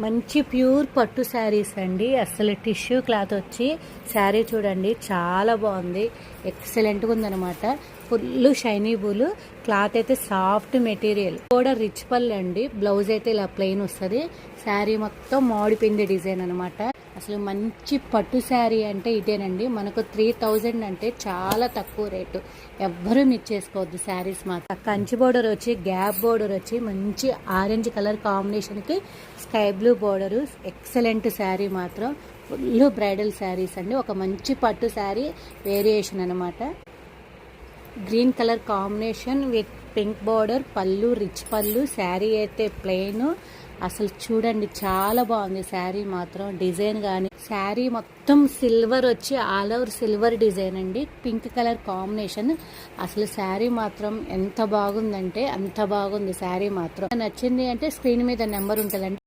మంచి ప్యూర్ పట్టు శారీస్ అండి. అసలు టిష్యూ క్లాత్ వచ్చి శారీ చూడండి చాలా బాగుంది, ఎక్సలెంట్గా ఉందనమాట. ఫుల్ షైనీ బూలు క్లాత్ అయితే సాఫ్ట్ మెటీరియల్ కూడా రిచ్ పళ్ళు అండి. బ్లౌజ్ అయితే ఇలా ప్లెయిన్ వస్తుంది. శారీ మొత్తం మోడిపిండి డిజైన్ అనమాట. అసలు మంచి పట్టు శారీ అంటే ఇదేనండి. మనకు 3000 అంటే చాలా తక్కువ రేటు, ఎవ్వరూ మిస్ చేసుకోవద్దు. శారీస్ మాత్రం కంచి బోర్డర్ వచ్చి గ్యాప్ బోర్డర్ వచ్చి మంచి ఆరెంజ్ కలర్ కాంబినేషన్కి sky blue border. Excellent sari మాత్రం, ఫుల్ బ్రైడల్ శారీస్ అండి. ఒక మంచి పట్టు శారీ వేరియేషన్ అనమాట. Green colour combination with pink border, పళ్ళు రిచ్ పళ్ళు, శారీ అయితే ప్లెయిన్. అసలు చూడండి చాలా బాగుంది శారీ మాత్రం. డిజైన్ కానీ శారీ మొత్తం సిల్వర్ వచ్చి ఆల్ ఓవర్ సిల్వర్ డిజైన్ అండి. Pink colour combination. అసలు శారీ మాత్రం ఎంత బాగుందంటే అంత బాగుంది శారీ మాత్రం. నచ్చింది అంటే స్క్రీన్ మీద నెంబర్ ఉంటుందండి.